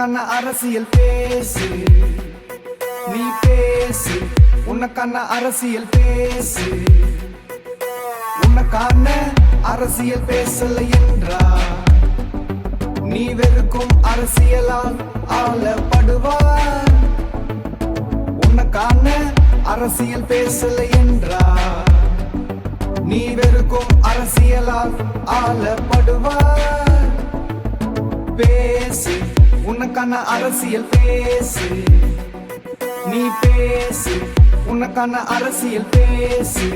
உனக்கான அரசியல் பேசு, நீ பேசு. உனக்கான அரசியல் பேசு, உனக்கான அரசியல் பேசல என்றா நீ வெறுக்கும் அரசியலால் ஆளப்படுவார். உனக்கான அரசியல் பேசல என்றா நீ வெறுக்கும் அரசியலால் ஆளப்படுவார். பேசு, உனக்கான அரசியல் பேசு, நீ பேசு. உனக்கான அரசியல் பேசு.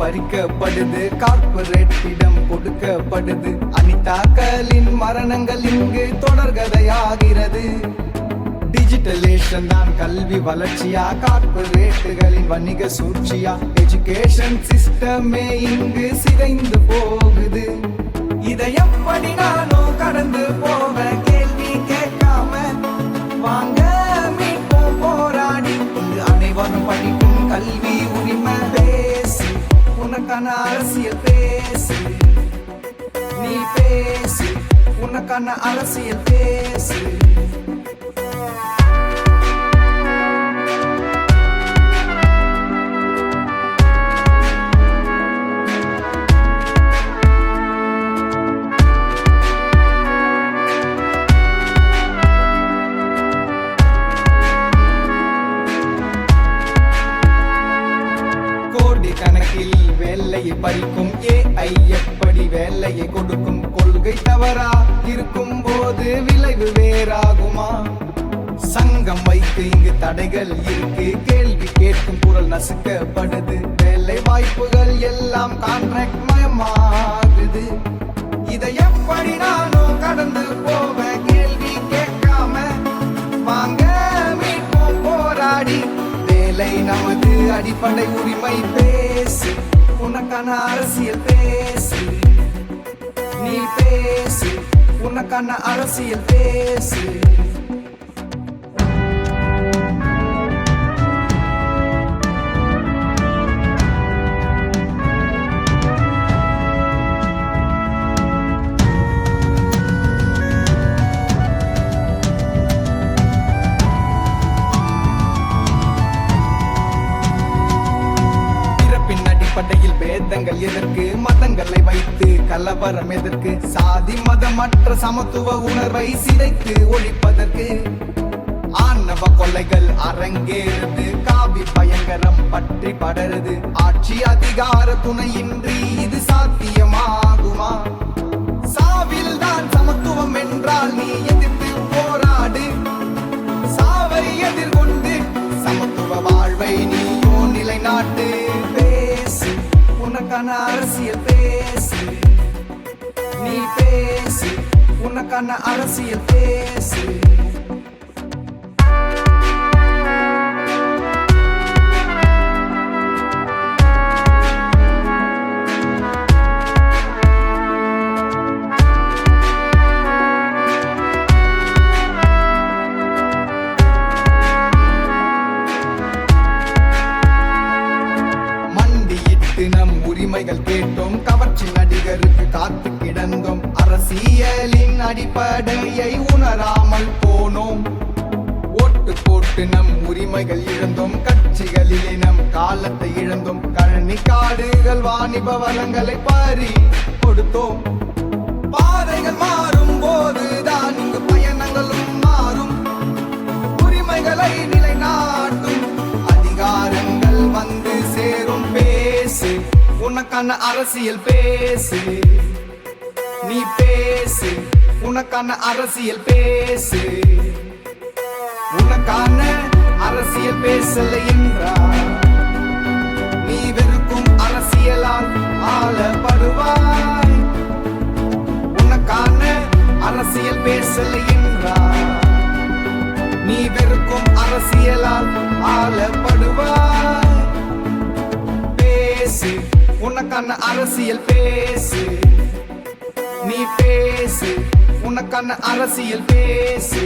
பறிக்கப்படுது, கார்ப்பரேட்டிடம் கொடுக்கப்படுது. அனிதாக்களின் மரணங்கள் இங்கு தொடர்கதையாகிறது. டிஜிட்டலேஷன் தான் கல்வி வளர்ச்சியா, கார்ப்பரேட்டுகளின் வணிக சூழ்ச்சியா? எஜுகேஷன் சிஸ்டமே இங்கு சிதைந்து போகுது. இதை எப்படி நானும் கடந்து போவ? கேள்வி கேட்காம வாங்க மீட்போம் போராடி. அனைவரும் படிக்கும் கல்வி உரிமை. பேசு, உனக்கான அரசியல் பேசு, நீ பேசு. உனக்கான அரசியல் பேசு. கணக்கில் வேலையை பறிக்கும் AI எப்படி வேலையை கொடுக்கும்? கொள்கை தவறா இருக்கும் போது விளைவு வேறாகுமா? சங்கம் வைத்து இங்கு தடைகள் இருக்கு, கேள்வி கேட்கும் குரல் நசுக்கப்படுது. வேலை வாய்ப்புகள் எல்லாம் கான்ட்ராக்ட் மயமாகுது. இதை எப்படி நானும் கடந்து போவேன்? கேள்வி கேட்காம வாங்க மீட்போம் போராடி. வேலை நமது அடிப்படை உரிமை. பேசு, உனக்கான அரசியல் பேசு, நீ பேசு. உனக்கான அரசியல் பேசு. பட்டையில் பேதங்கள் எதற்கு? மதங்களை வைத்து கலவரம் எதற்கு? சாதி மதமற்ற சமத்துவ உணர்வை சிதைத்து ஒழிப்பதற்கு ஆணவ கொலைகள் அரங்கேறுது. காவி பயங்கரம் பற்றி படருது. ஆட்சி அதிகார துணையின்றி இது சாத்தியமாகுமா? சாவில் தான் சமத்துவம் என்றால் நீ எதிர்த்து போராடு. சாவை எதிர்கொண்டு சமத்துவ வாழ்வை நீயோ நிலைநாட்டு. உனக்கான அரசியல் பேசு, நீ பேசு. உனக்கான அரசியல் பேசு. நம் உரிமைகள் கேட்டோம், கவர்ச்சி நடிகருக்கு காத்து கிடந்தோம். அரசியலின் அடிப்படையை உணராமல் போனோம். ஓட்டு போட்டு நம் உரிமைகள் இழந்தோம். கட்சிகளிலே நம் காலத்தை இழந்தோம். கழனி காடுகள் வாணிப வளங்களை பறி கொடுத்தோம். பாதைகள் மாறும் போதுதான் இங்கு பயணங்களும் மாறும். உரிமைகளை நிலைநாட்டும் அதிகாரங்கள் வந்து சேரும். பேசு, உனக்கான அரசியல் பேசு, நீ பேசு. உனக்கான அரசியல் பேசு. உனக்கான அரசியல் பேசல என்றா நீ வெறுக்கும் அரசியலால் ஆளப்படுவாய். உனக்கான அரசியல் பேசல என்றா நீ வெறுக்கும் அரசியலால் ஆளப்படுவாய். பேசு, உனக்கான உனக்கான அரசியல் பேசு, நீ பேசு, உனக்கான அரசியல் பேசு.